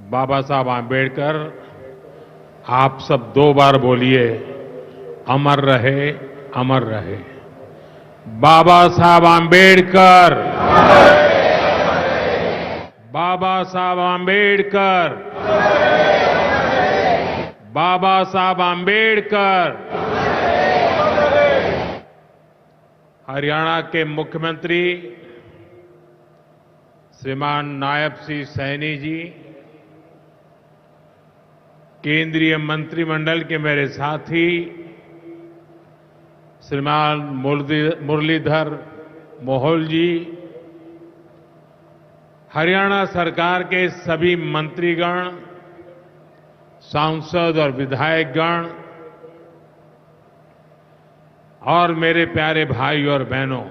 बाबा साहब आम्बेडकर, आप सब 2 बार बोलिए, अमर रहे, अमर रहे। बाबा साहब आम्बेडकर, बाबा साहब आम्बेडकर, बाबा साहब आम्बेडकर। हरियाणा के मुख्यमंत्री श्रीमान नायब सिंह सैनी जी, केंद्रीय मंत्रिमंडल के मेरे साथी श्रीमान मुरलीधर मोहोल जी, हरियाणा सरकार के सभी मंत्रीगण, सांसद और विधायकगण और मेरे प्यारे भाई और बहनों,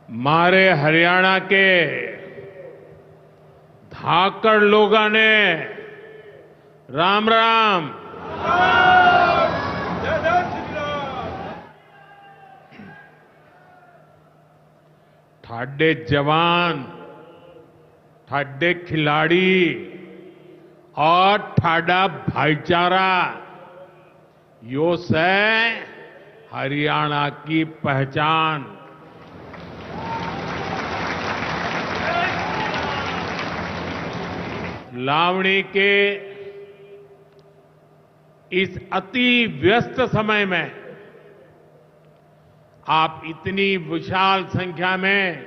मारे हरियाणा के धाकड़ लोगों ने राम राम। ठाडे जवान, ठाडे खिलाड़ी और ठाडा भाईचारा, यो से हरियाणा की पहचान। लावणी के इस अति व्यस्त समय में आप इतनी विशाल संख्या में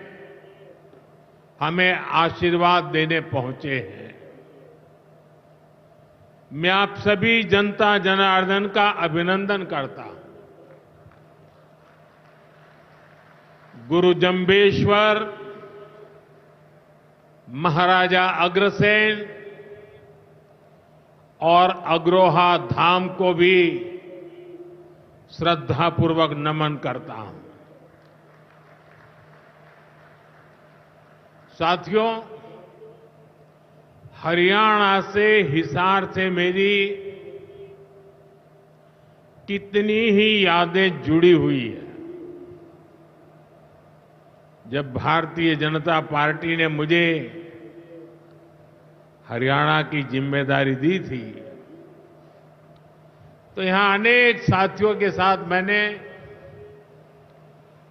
हमें आशीर्वाद देने पहुंचे हैं। मैं आप सभी जनता जनार्दन का अभिनंदन करता हूं। गुरु जंबेश्वर, महाराजा अग्रसेन और अग्रोहा धाम को भी श्रद्धापूर्वक नमन करता हूं। साथियों, हरियाणा से, हिसार से मेरी कितनी ही यादें जुड़ी हुई है। जब भारतीय जनता पार्टी ने मुझे हरियाणा की जिम्मेदारी दी थी, तो यहां अनेक साथियों के साथ मैंने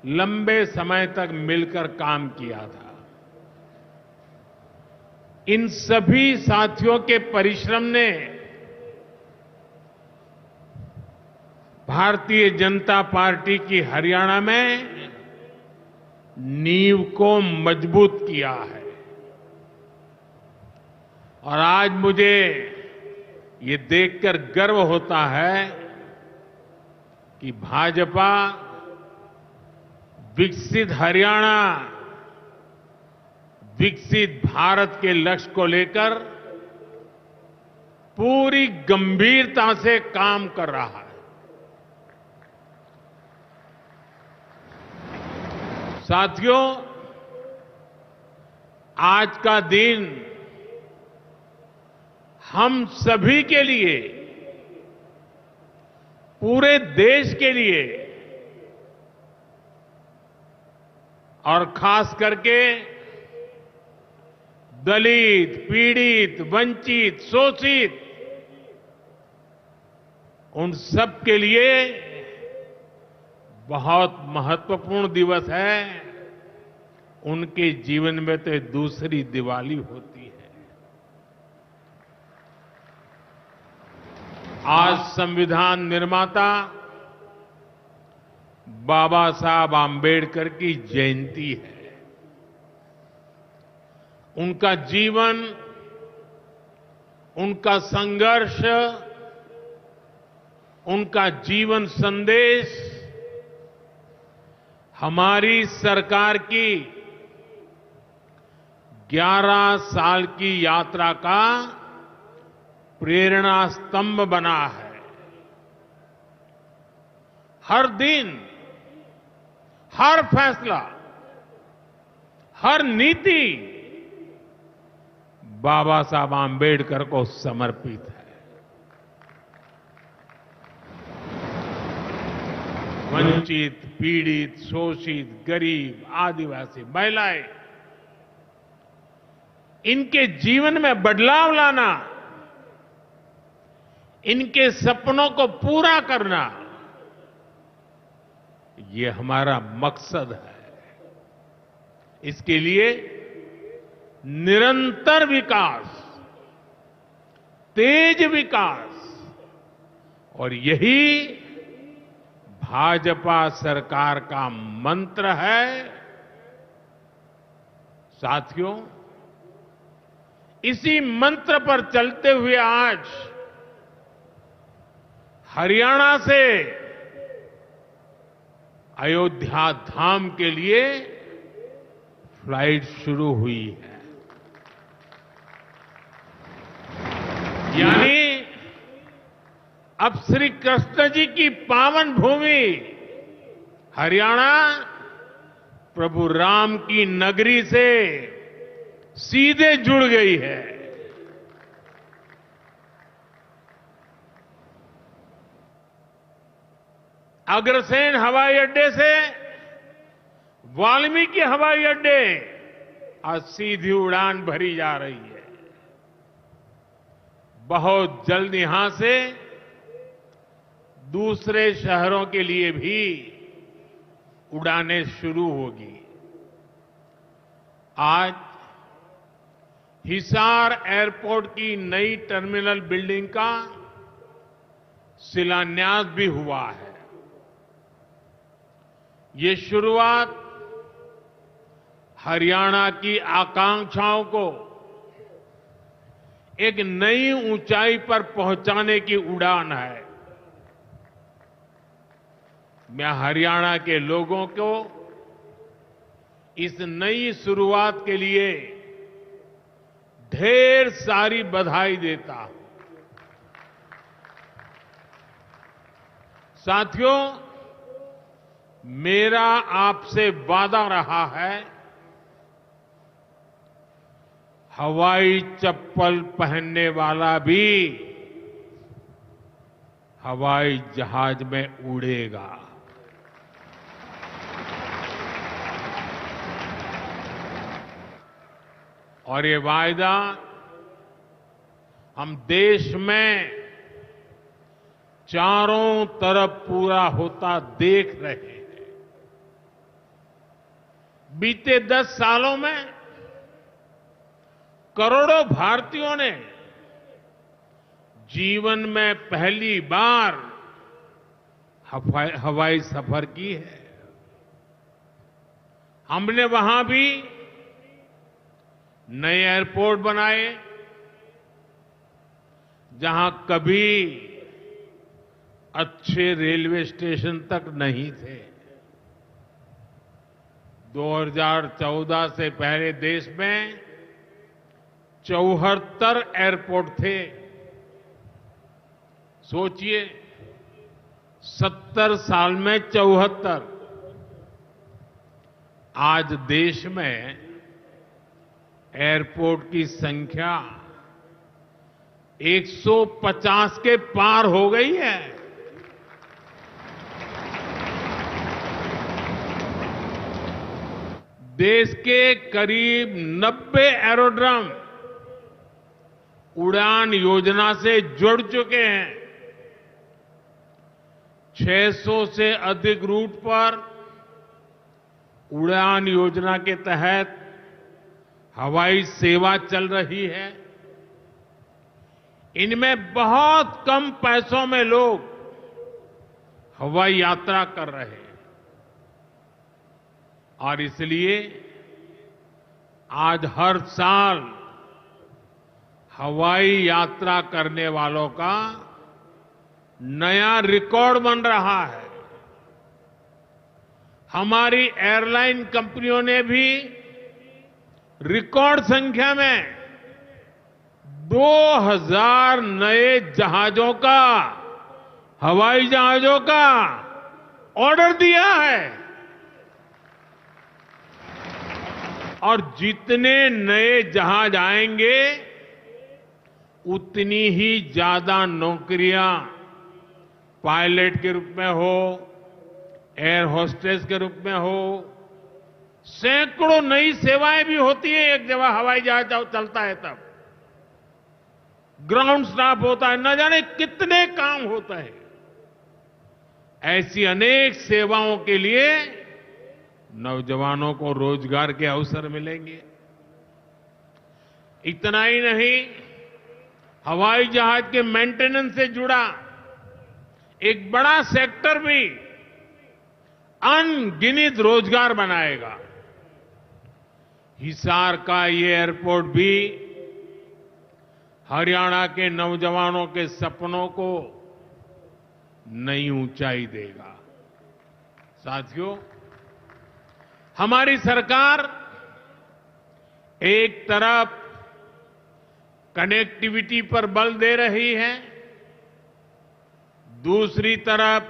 लंबे समय तक मिलकर काम किया था। इन सभी साथियों के परिश्रम ने भारतीय जनता पार्टी की हरियाणा में नींव को मजबूत किया है। और आज मुझे ये देखकर गर्व होता है कि भाजपा विकसित हरियाणा, विकसित भारत के लक्ष्य को लेकर पूरी गंभीरता से काम कर रहा है। साथियों, आज का दिन हम सभी के लिए, पूरे देश के लिए और खास करके दलित, पीड़ित, वंचित, शोषित, उन सब के लिए बहुत महत्वपूर्ण दिवस है। उनके जीवन में तो दूसरी दिवाली होती है। आज संविधान निर्माता बाबा साहब आम्बेडकर की जयंती है। उनका जीवन, उनका संघर्ष, उनका जीवन संदेश हमारी सरकार की 11 साल की यात्रा का प्रेरणा स्तंभ बना है। हर दिन, हर फैसला, हर नीति बाबा साहब आम्बेडकर को समर्पित है। वंचित, पीड़ित, शोषित, गरीब, आदिवासी, महिलाएं, इनके जीवन में बदलाव लाना, इनके सपनों को पूरा करना, ये हमारा मकसद है। इसके लिए निरंतर विकास, तेज विकास, और यही भाजपा सरकार का मंत्र है। साथियों, इसी मंत्र पर चलते हुए आज हरियाणा से अयोध्या धाम के लिए फ्लाइट शुरू हुई है। यानी अब श्री कृष्ण जी की पावन भूमि हरियाणा प्रभु राम की नगरी से सीधे जुड़ गई है। अग्रसेन हवाई अड्डे से वाल्मीकि हवाई अड्डे आज सीधी उड़ान भरी जा रही है। बहुत जल्द यहां से दूसरे शहरों के लिए भी उड़ानें शुरू होगी। आज हिसार एयरपोर्ट की नई टर्मिनल बिल्डिंग का शिलान्यास भी हुआ है। ये शुरुआत हरियाणा की आकांक्षाओं को एक नई ऊंचाई पर पहुंचाने की उड़ान है। मैं हरियाणा के लोगों को इस नई शुरुआत के लिए ढेर सारी बधाई देता हूं। साथियों, मेरा आपसे वादा रहा है, हवाई चप्पल पहनने वाला भी हवाई जहाज में उड़ेगा। और ये वायदा हम देश में चारों तरफ पूरा होता देख रहे हैं। बीते 10 सालों में करोड़ों भारतीयों ने जीवन में पहली बार हवाई सफर की है। हमने वहां भी नए एयरपोर्ट बनाए, जहां कभी अच्छे रेलवे स्टेशन तक नहीं थे। 2014 से पहले देश में 74 एयरपोर्ट थे। सोचिए, 70 साल में 74। आज देश में एयरपोर्ट की संख्या 150 के पार हो गई है। देश के करीब 90 एरोड्रम उड़ान योजना से जुड़ चुके हैं। 600 से अधिक रूट पर उड़ान योजना के तहत हवाई सेवा चल रही है। इनमें बहुत कम पैसों में लोग हवाई यात्रा कर रहे हैं, और इसलिए आज हर साल हवाई यात्रा करने वालों का नया रिकॉर्ड बन रहा है। हमारी एयरलाइन कंपनियों ने भी रिकॉर्ड संख्या में 2000 नए जहाजों का, हवाई जहाजों का ऑर्डर दिया है। और जितने नए जहाज आएंगे, उतनी ही ज्यादा नौकरियां पायलट के रूप में हो, एयर होस्टेस के रूप में हो, सैकड़ों नई सेवाएं भी होती है। एक जगह हवाई जहाज चलता है तब ग्राउंड स्टाफ होता है, न जाने कितने काम होता है। ऐसी अनेक सेवाओं के लिए नौजवानों को रोजगार के अवसर मिलेंगे। इतना ही नहीं, हवाई जहाज के मेंटेनेंस से जुड़ा एक बड़ा सेक्टर भी अनगिनत रोजगार बनाएगा। हिसार का ये एयरपोर्ट भी हरियाणा के नौजवानों के सपनों को नई ऊंचाई देगा। साथियों, हमारी सरकार एक तरफ कनेक्टिविटी पर बल दे रही है, दूसरी तरफ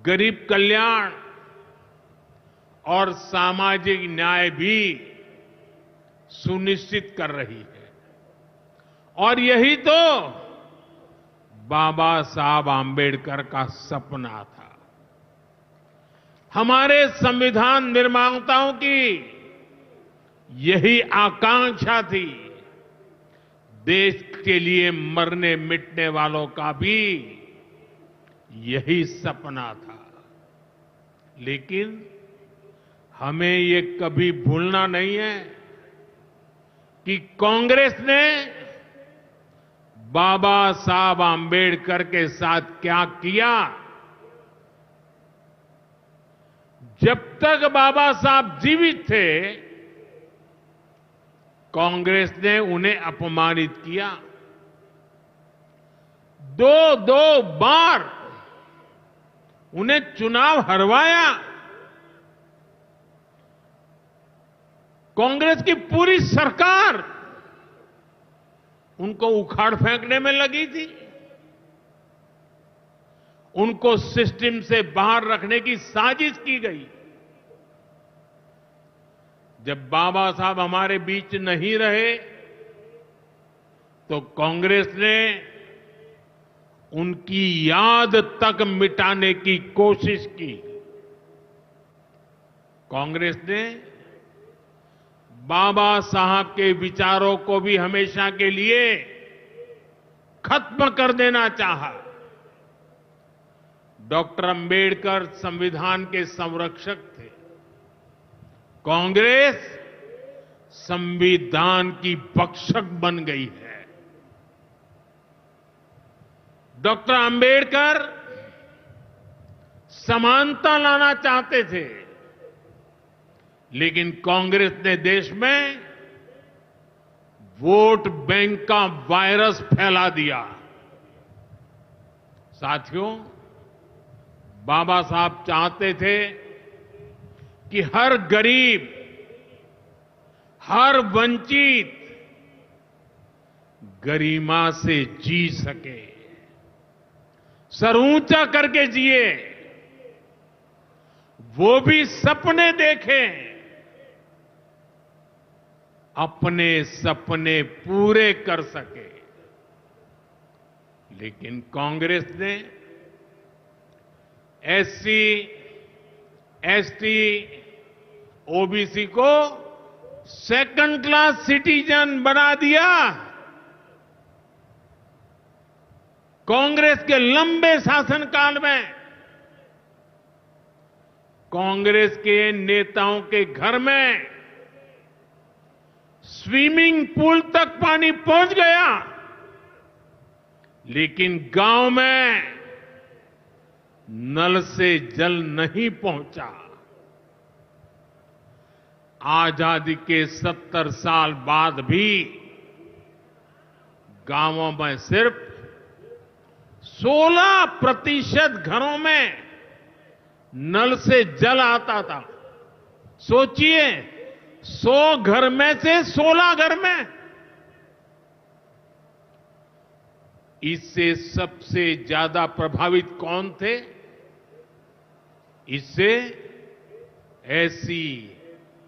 गरीब कल्याण और सामाजिक न्याय भी सुनिश्चित कर रही है। और यही तो बाबा साहब आंबेडकर का सपना था। हमारे संविधान निर्माताओं की यही आकांक्षा थी। देश के लिए मरने मिटने वालों का भी यही सपना था। लेकिन हमें ये कभी भूलना नहीं है कि कांग्रेस ने बाबा साहब आंबेडकर के साथ क्या किया। जब तक बाबा साहब जीवित थे, कांग्रेस ने उन्हें अपमानित किया। दो बार उन्हें चुनाव हरवाया। कांग्रेस की पूरी सरकार उनको उखाड़ फेंकने में लगी थी। उनको सिस्टम से बाहर रखने की साजिश की गई। जब बाबा साहब हमारे बीच नहीं रहे तो कांग्रेस ने उनकी याद तक मिटाने की कोशिश की। कांग्रेस ने बाबा साहब के विचारों को भी हमेशा के लिए खत्म कर देना चाहा। डॉक्टर अंबेडकर संविधान के संरक्षक थे। कांग्रेस संविधान की भक्षक बन गई है। डॉक्टर अंबेडकर समानता लाना चाहते थे, लेकिन कांग्रेस ने देश में वोट बैंक का वायरस फैला दिया। साथियों, बाबा साहब चाहते थे कि हर गरीब, हर वंचित गरिमा से जी सके, सर ऊंचा करके जिए, वो भी सपने देखें, अपने सपने पूरे कर सके। लेकिन कांग्रेस ने एससी, एसटी, ओबीसी को सेकंड क्लास सिटीजन बना दिया। कांग्रेस के लंबे शासनकाल में कांग्रेस के नेताओं के घर में स्विमिंग पूल तक पानी पहुंच गया, लेकिन गांव में नल से जल नहीं पहुंचा। आजादी के 70 साल बाद भी गांवों में सिर्फ 16% घरों में नल से जल आता था। सोचिए, 100 घर में से 16 घर में। इससे सबसे ज्यादा प्रभावित कौन थे? इससे एससी,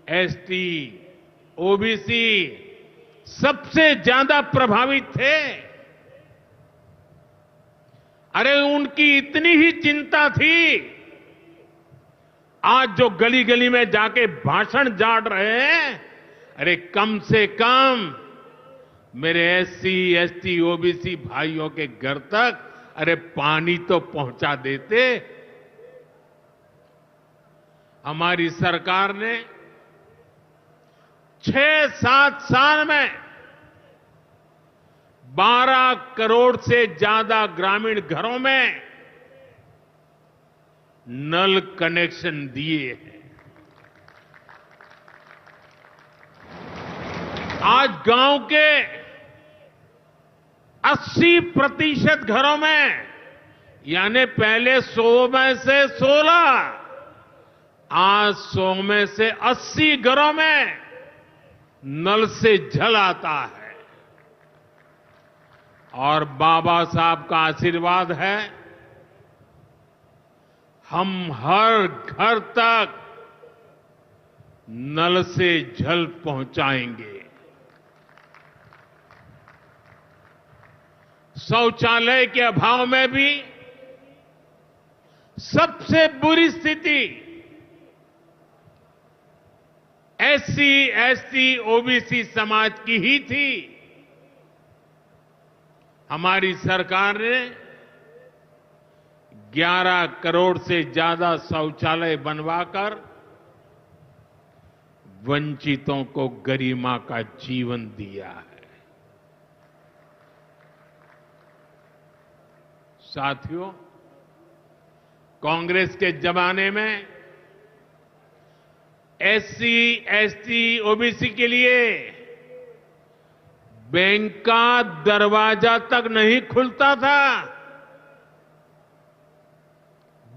एसटी, ओबीसी सबसे ज्यादा प्रभावित थे। अरे उनकी इतनी ही चिंता थी, आज जो गली गली में जाके भाषण झाड़ रहे हैं, अरे कम से कम मेरे एससी, एसटी, ओबीसी भाइयों के घर तक अरे पानी तो पहुंचा देते। हमारी सरकार ने 6-7 साल में 12 करोड़ से ज्यादा ग्रामीण घरों में नल कनेक्शन दिए हैं। आज गांव के 80% घरों में, यानी पहले 100 में से 16, आज 100 में से 80 घरों में नल से जल आता है। और बाबा साहब का आशीर्वाद है, हम हर घर तक नल से जल पहुंचाएंगे। शौचालय के अभाव में भी सबसे बुरी स्थिति एससी, एसटी, ओबीसी समाज की ही थी। हमारी सरकार ने 11 करोड़ से ज्यादा शौचालय बनवाकर वंचितों को गरिमा का जीवन दिया है। साथियों, कांग्रेस के जमाने में एससी, एसटी, ओबीसी के लिए बैंक का दरवाजा तक नहीं खुलता था।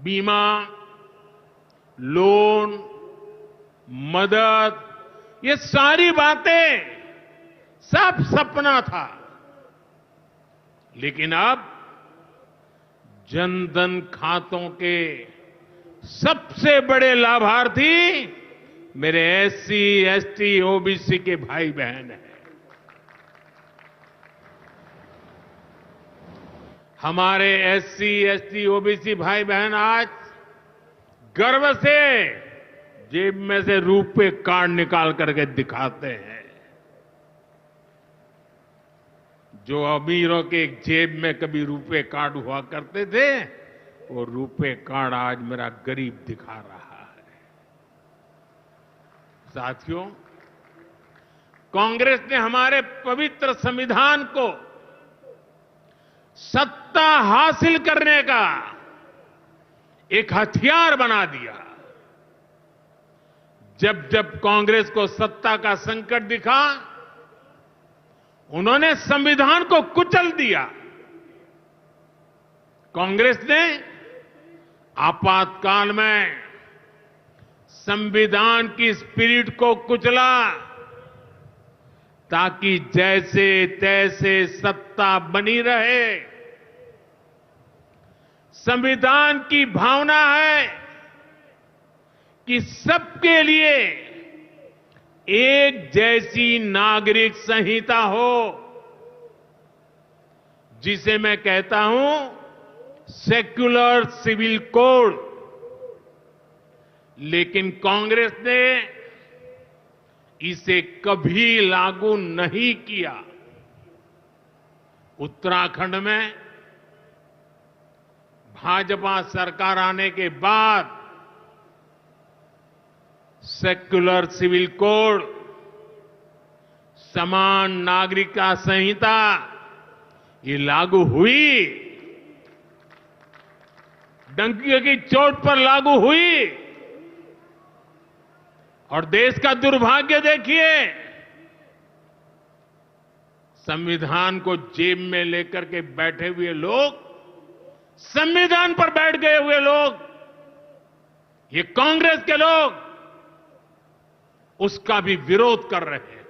बीमा, लोन, मदद, ये सारी बातें सब सपना था। लेकिन अब जनधन खातों के सबसे बड़े लाभार्थी मेरे एससी, एसटी, ओबीसी के भाई बहन हैं। हमारे एससी, एसटी, ओबीसी भाई बहन आज गर्व से जेब में से रुपए कार्ड निकाल करके दिखाते हैं। जो अमीरों के जेब में कभी रुपए कार्ड हुआ करते थे, वो रुपए कार्ड आज मेरा गरीब दिखा रहा है। साथियों, कांग्रेस ने हमारे पवित्र संविधान को सत्ता हासिल करने का एक हथियार बना दिया। जब जब कांग्रेस को सत्ता का संकट दिखा, उन्होंने संविधान को कुचल दिया। कांग्रेस ने आपातकाल में संविधान की स्पिरिट को कुचला, ताकि जैसे तैसे सत्ता बनी रहे। संविधान की भावना है कि सबके लिए एक जैसी नागरिक संहिता हो, जिसे मैं कहता हूं सेक्युलर सिविल कोड। लेकिन कांग्रेस ने इसे कभी लागू नहीं किया। उत्तराखंड में भाजपा सरकार आने के बाद सेक्युलर सिविल कोड, समान नागरिकता संहिता, ये लागू हुई। डंकी की चोट पर लागू हुई। और देश का दुर्भाग्य देखिए, संविधान को जेब में लेकर के बैठे हुए लोग, संविधान पर बैठ गए हुए लोग, ये कांग्रेस के लोग उसका भी विरोध कर रहे हैं।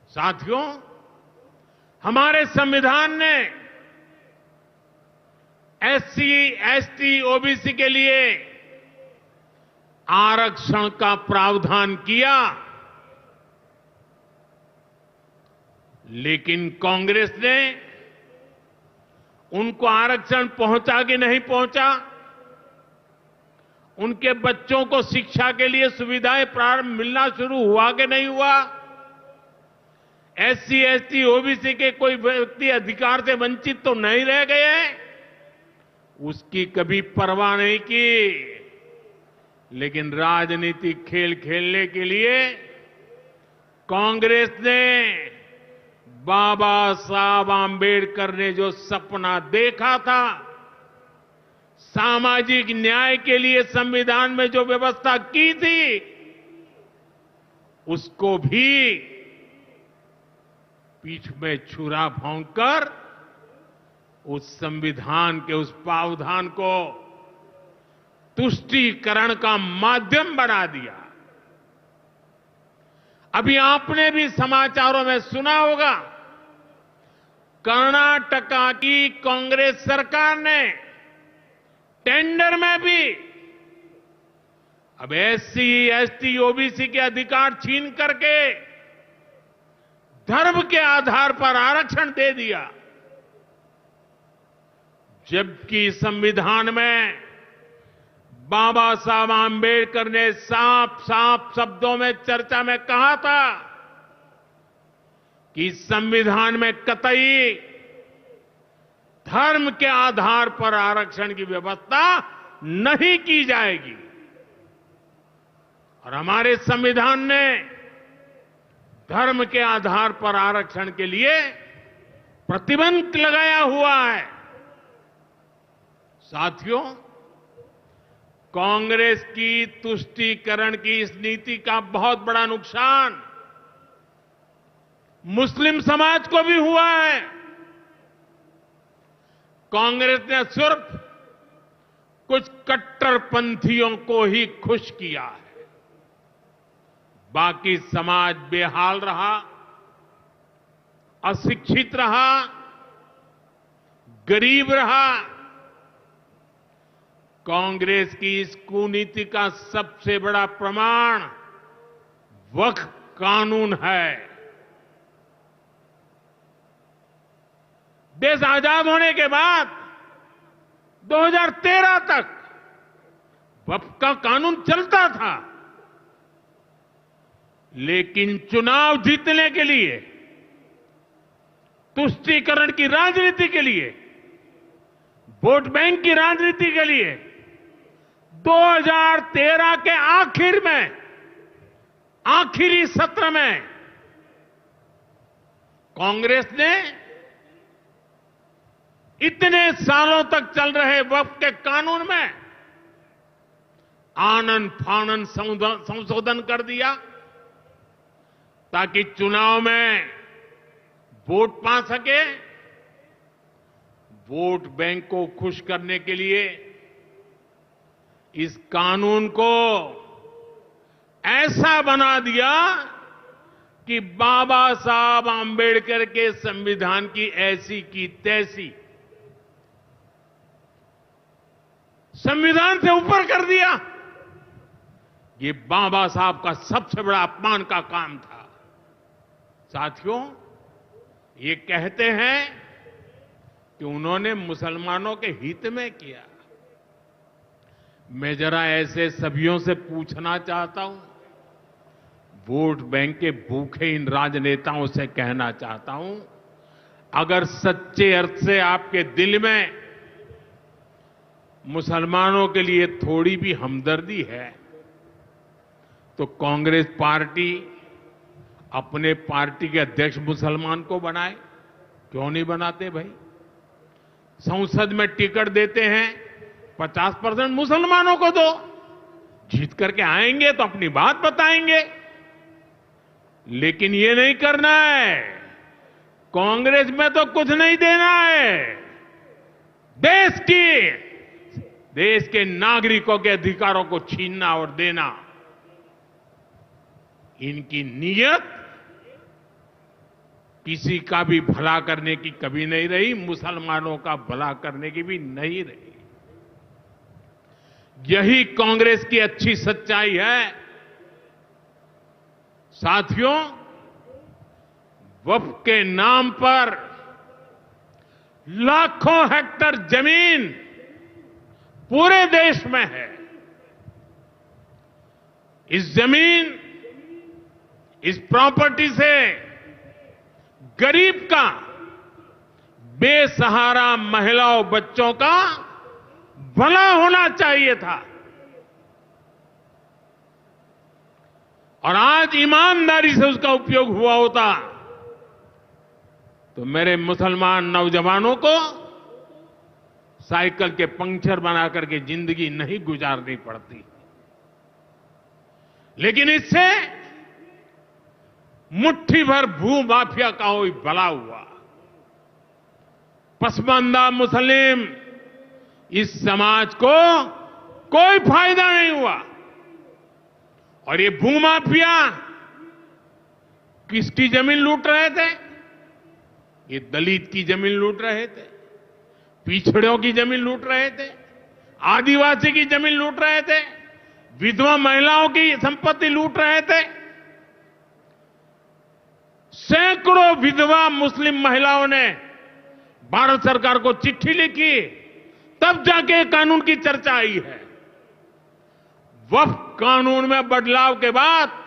साथियों, हमारे संविधान ने एससी, एसटी, ओबीसी के लिए आरक्षण का प्रावधान किया, लेकिन कांग्रेस ने उनको आरक्षण पहुंचा कि नहीं पहुंचा, उनके बच्चों को शिक्षा के लिए सुविधाएं प्रारंभ मिलना शुरू हुआ कि नहीं हुआ? एससी, एसटी, ओबीसी के कोई व्यक्ति अधिकार से वंचित तो नहीं रह गए हैं? उसकी कभी परवाह नहीं की। लेकिन राजनीतिक खेल खेलने के लिए कांग्रेस ने बाबा साहब आंबेडकर ने जो सपना देखा था, सामाजिक न्याय के लिए संविधान में जो व्यवस्था की थी, उसको भी पीठ में छुरा भोंककर उस संविधान के उस प्रावधान को तुष्टीकरण का माध्यम बना दिया। अभी आपने भी समाचारों में सुना होगा, कर्नाटका की कांग्रेस सरकार ने टेंडर में भी अब एससी, एसटी, ओबीसी के अधिकार छीन करके धर्म के आधार पर आरक्षण दे दिया। जबकि संविधान में बाबा साहब आंबेडकर ने साफ साफ शब्दों में चर्चा में कहा था कि संविधान में कतई धर्म के आधार पर आरक्षण की व्यवस्था नहीं की जाएगी। और हमारे संविधान ने धर्म के आधार पर आरक्षण के लिए प्रतिबंध लगाया हुआ है। साथियों, कांग्रेस की तुष्टीकरण की इस नीति का बहुत बड़ा नुकसान मुस्लिम समाज को भी हुआ है। कांग्रेस ने सिर्फ कुछ कट्टरपंथियों को ही खुश किया है, बाकी समाज बेहाल रहा, अशिक्षित रहा, गरीब रहा। कांग्रेस की इस कुनीति का सबसे बड़ा प्रमाण वक्फ कानून है। देश आजाद होने के बाद 2013 तक वक्फ का कानून चलता था, लेकिन चुनाव जीतने के लिए, तुष्टीकरण की राजनीति के लिए, वोट बैंक की राजनीति के लिए 2013 के आखिर में, आखिरी सत्र में कांग्रेस ने इतने सालों तक चल रहे वक्फ के कानून में आनन फानन संशोधन कर दिया ताकि चुनाव में वोट पा सके। वोट बैंक को खुश करने के लिए इस कानून को ऐसा बना दिया कि बाबा साहब आंबेडकर के संविधान की ऐसी की तैसी संविधान से ऊपर कर दिया। ये बाबा साहब का सबसे बड़ा अपमान का काम था। साथियों, ये कहते हैं कि उन्होंने मुसलमानों के हित में किया। मैं जरा ऐसे सभियों से पूछना चाहता हूं, वोट बैंक के भूखे इन राजनेताओं से कहना चाहता हूं, अगर सच्चे अर्थ से आपके दिल में मुसलमानों के लिए थोड़ी भी हमदर्दी है तो कांग्रेस पार्टी अपने पार्टी के अध्यक्ष मुसलमान को बनाए। क्यों नहीं बनाते भाई? संसद में टिकट देते हैं, 50% मुसलमानों को दो। जीत करके आएंगे तो अपनी बात बताएंगे, लेकिन ये नहीं करना है। कांग्रेस में तो कुछ नहीं देना है। देश के नागरिकों के अधिकारों को छीनना और देना, इनकी नीयत किसी का भी भला करने की कभी नहीं रही, मुसलमानों का भला करने की भी नहीं रही। यही कांग्रेस की अच्छी सच्चाई है। साथियों, वक्फ के नाम पर लाखों हेक्टेयर जमीन पूरे देश में है, इस जमीन, इस प्रॉपर्टी से गरीब का, बेसहारा महिलाओं बच्चों का भला होना चाहिए था। और आज ईमानदारी से उसका उपयोग हुआ होता तो मेरे मुसलमान नौजवानों को साइकिल के पंक्चर बना करके जिंदगी नहीं गुजारनी पड़ती। लेकिन इससे मुट्ठी भर भू माफिया का कोई भला हुआ। पसमानदा मुस्लिम इस समाज को कोई फायदा नहीं हुआ। और ये भूमाफिया किसकी जमीन लूट रहे थे? ये दलित की जमीन लूट रहे थे, पिछड़ों की जमीन लूट रहे थे, आदिवासी की जमीन लूट रहे थे, विधवा महिलाओं की संपत्ति लूट रहे थे। सैकड़ों विधवा मुस्लिम महिलाओं ने भारत सरकार को चिट्ठी लिखी, तब जाके कानून की चर्चा आई है। वक्फ कानून में बदलाव के बाद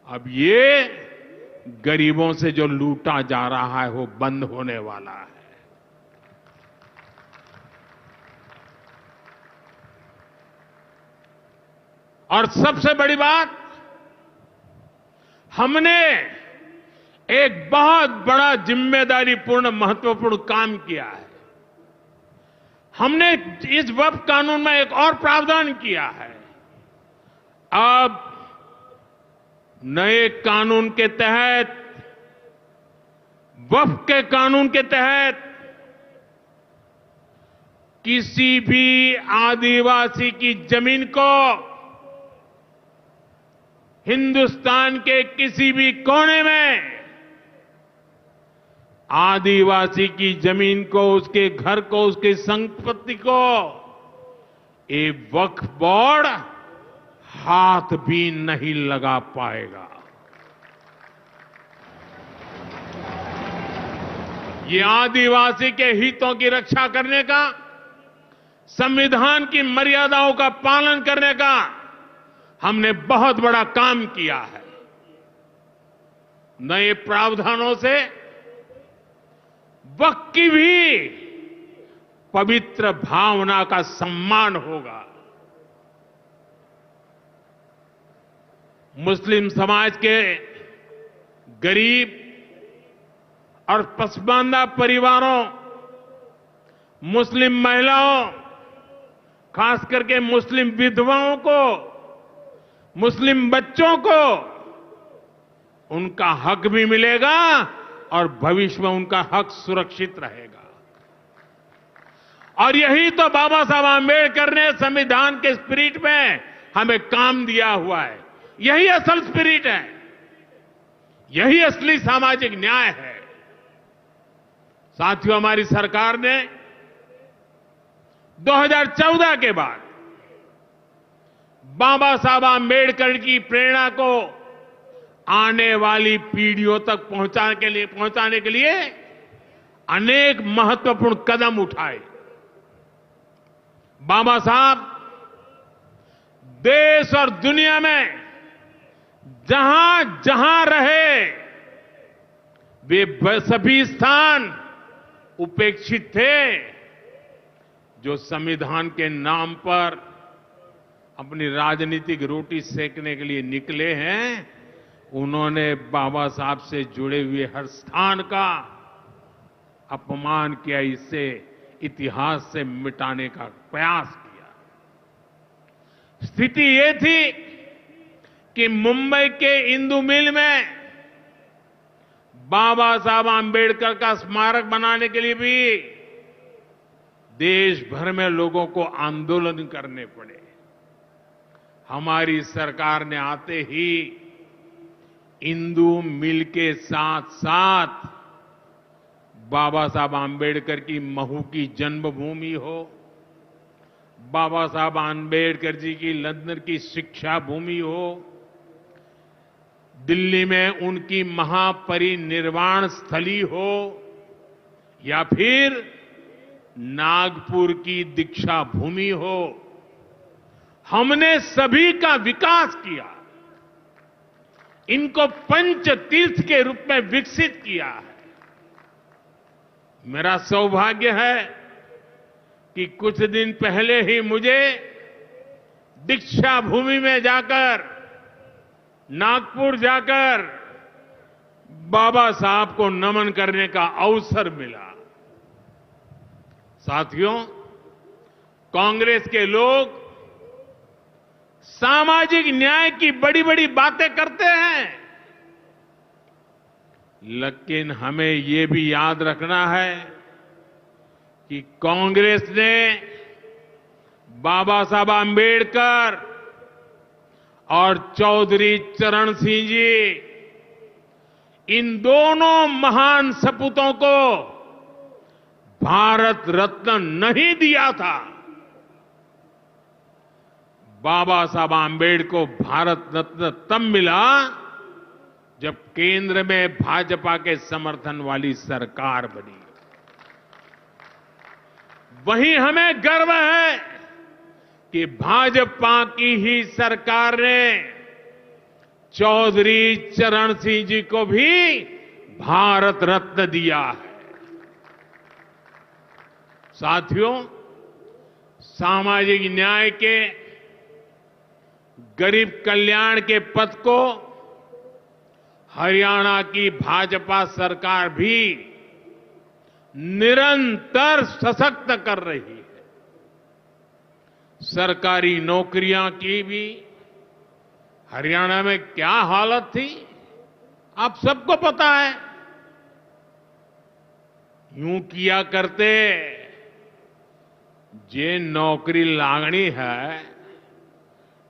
अब ये गरीबों से जो लूटा जा रहा है वो बंद होने वाला है। और सबसे बड़ी बात, हमने एक बहुत बड़ा जिम्मेदारीपूर्ण महत्वपूर्ण काम किया है। हमने इस वक्फ कानून में एक और प्रावधान किया है। अब नए कानून के तहत, वक्फ के कानून के तहत किसी भी आदिवासी की जमीन को हिंदुस्तान के किसी भी कोने में आदिवासी की जमीन को, उसके घर को, उसकी संपत्ति को ये वक्फ बोर्ड हाथ भी नहीं लगा पाएगा। ये आदिवासी के हितों की रक्षा करने का, संविधान की मर्यादाओं का पालन करने का हमने बहुत बड़ा काम किया है। नए प्रावधानों से वक्फ की भी पवित्र भावना का सम्मान होगा। मुस्लिम समाज के गरीब और पसमानदा परिवारों, मुस्लिम महिलाओं, खास करके मुस्लिम विधवाओं को, मुस्लिम बच्चों को उनका हक भी मिलेगा और भविष्य में उनका हक सुरक्षित रहेगा। और यही तो बाबा साहब आंबेडकर ने संविधान के स्पिरिट में हमें काम दिया हुआ है। यही असल स्पिरिट है, यही असली सामाजिक न्याय है। साथियों, हमारी सरकार ने 2014 के बाद बाबा साहब आंबेडकर की प्रेरणा को आने वाली पीढ़ियों तक पहुंचाने के लिए अनेक महत्वपूर्ण कदम उठाए। बाबा साहब देश और दुनिया में जहां जहां रहे, वे सभी स्थान उपेक्षित थे। जो संविधान के नाम पर अपनी राजनीतिक रोटी सेकने के लिए निकले हैं, उन्होंने बाबा साहब से जुड़े हुए हर स्थान का अपमान किया, इसे इतिहास से मिटाने का प्रयास किया। स्थिति ये थी कि मुंबई के इंदु मिल में बाबा साहब आंबेडकर का स्मारक बनाने के लिए भी देश भर में लोगों को आंदोलन करने पड़े। हमारी सरकार ने आते ही इंदु मिल के साथ साथ बाबा साहब आंबेडकर की महू की जन्मभूमि हो, बाबा साहब आंबेडकर जी की लंदन की शिक्षा भूमि हो, दिल्ली में उनकी महापरिनिर्वाण स्थली हो, या फिर नागपुर की दीक्षा भूमि हो, हमने सभी का विकास किया, इनको पंच तीर्थ के रूप में विकसित किया है। मेरा सौभाग्य है कि कुछ दिन पहले ही मुझे दीक्षा भूमि में जाकर, नागपुर जाकर बाबा साहब को नमन करने का अवसर मिला। साथियों, कांग्रेस के लोग सामाजिक न्याय की बड़ी बड़ी बातें करते हैं, लेकिन हमें ये भी याद रखना है कि कांग्रेस ने बाबा साहब आंबेडकर और चौधरी चरण सिंह जी, इन दोनों महान सपूतों को भारत रत्न नहीं दिया था। बाबा साहब आंबेडकर को भारत रत्न तब मिला जब केंद्र में भाजपा के समर्थन वाली सरकार बनी। वहीं हमें गर्व है कि भाजपा की ही सरकार ने चौधरी चरण सिंह जी को भी भारत रत्न दिया है। साथियों, सामाजिक न्याय के, गरीब कल्याण के पथ को हरियाणा की भाजपा सरकार भी निरंतर सशक्त कर रही है। सरकारी नौकरियां की भी हरियाणा में क्या हालत थी, आप सबको पता है। यूं किया करते, जे नौकरी लागनी है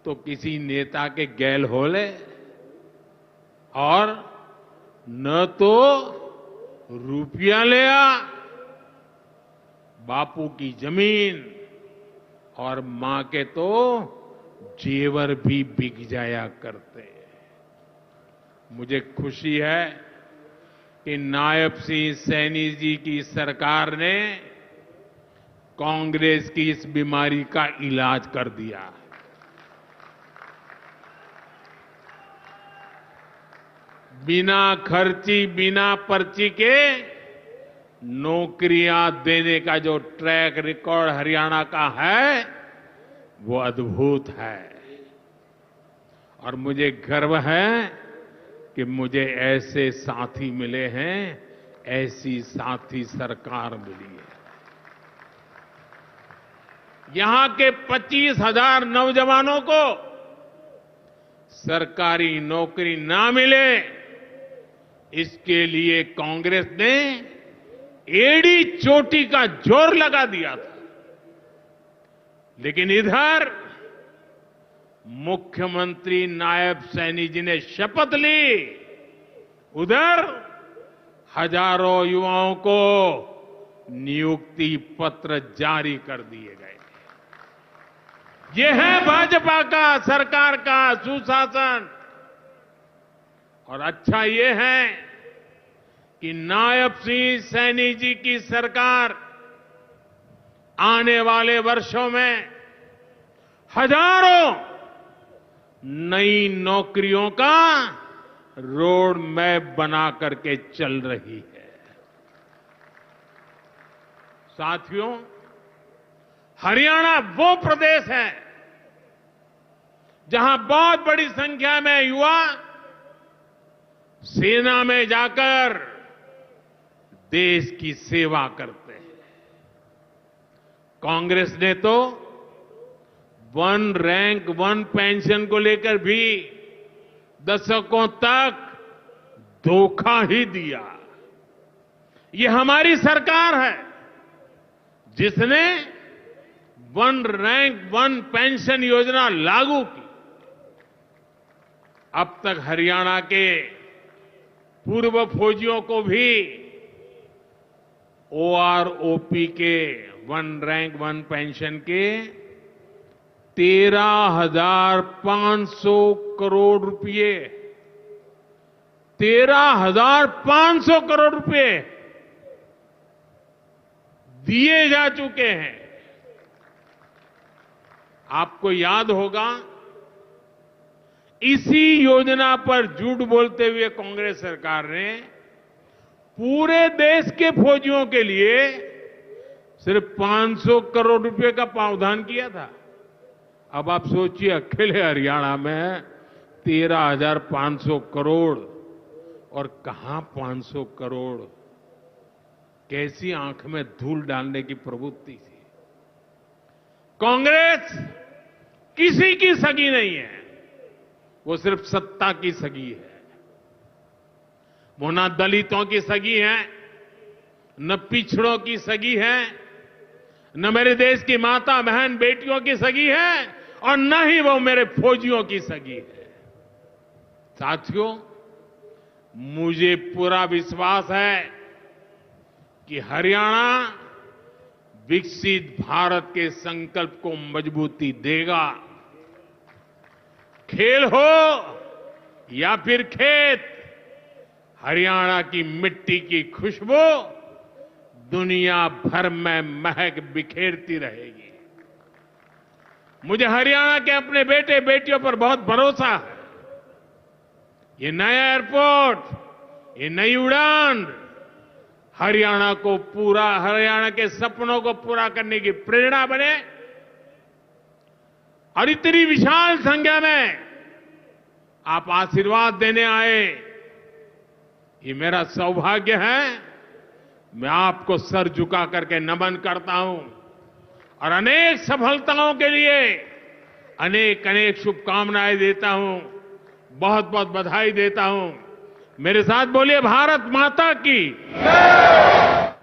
तो किसी नेता के गैल हो ले, और न तो रुपया ले आ, बापू की जमीन और मां के तो जेवर भी बिक जाया करते। मुझे खुशी है कि नायब सिंह सैनी जी की सरकार ने कांग्रेस की इस बीमारी का इलाज कर दिया। बिना खर्ची, बिना पर्ची के नौकरियां देने का जो ट्रैक रिकॉर्ड हरियाणा का है, वो अद्भुत है। और मुझे गर्व है कि मुझे ऐसे साथी मिले हैं, ऐसी साथी सरकार मिली है। यहां के 25,000 नौजवानों को सरकारी नौकरी ना मिले, इसके लिए कांग्रेस ने एड़ी चोटी का जोर लगा दिया था। लेकिन इधर मुख्यमंत्री नायब सैनी जी ने शपथ ली, उधर हजारों युवाओं को नियुक्ति पत्र जारी कर दिए गए। यह है भाजपा का, सरकार का सुशासन। और अच्छा ये है कि नायब सिंह सैनी जी की सरकार आने वाले वर्षों में हजारों नई नौकरियों का रोड मैप बना करके चल रही है। साथियों, हरियाणा वो प्रदेश है जहां बहुत बड़ी संख्या में युवा सेना में जाकर देश की सेवा करते हैं। कांग्रेस ने तो वन रैंक वन पेंशन को लेकर भी दशकों तक धोखा ही दिया। ये हमारी सरकार है जिसने वन रैंक वन पेंशन योजना लागू की। अब तक हरियाणा के पूर्व फौजियों को भी ओआरओपी के वन रैंक वन पेंशन के 13,500 करोड़ रुपए, 13,500 करोड़ रुपए दिए जा चुके हैं। आपको याद होगा, इसी योजना पर झूठ बोलते हुए कांग्रेस सरकार ने पूरे देश के फौजियों के लिए सिर्फ 500 करोड़ रुपए का प्रावधान किया था। अब आप सोचिए, अकेले हरियाणा में 13,500 करोड़, और कहां 500 करोड़, कैसी आंख में धूल डालने की प्रवृत्ति थी। कांग्रेस किसी की सगी नहीं है, वो सिर्फ सत्ता की सगी है। वो न दलितों की सगी है, न पिछड़ों की सगी है, न मेरे देश की माता बहन बेटियों की सगी है, और न ही वो मेरे फौजियों की सगी है। साथियों, मुझे पूरा विश्वास है कि हरियाणा विकसित भारत के संकल्प को मजबूती देगा। खेल हो या फिर खेत, हरियाणा की मिट्टी की खुशबू दुनिया भर में महक बिखेरती रहेगी। मुझे हरियाणा के अपने बेटे बेटियों पर बहुत भरोसा है। ये नया एयरपोर्ट, ये नई उड़ान हरियाणा के सपनों को पूरा करने की प्रेरणा बने, और इतनी विशाल संख्या में आप आशीर्वाद देने आए, ये मेरा सौभाग्य है। मैं आपको सर झुका करके नमन करता हूं, और अनेक सफलताओं के लिए अनेक अनेक शुभकामनाएं देता हूं, बहुत बहुत बधाई देता हूं। मेरे साथ बोलिए, भारत माता की,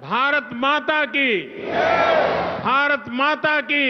भारत माता की, भारत माता की।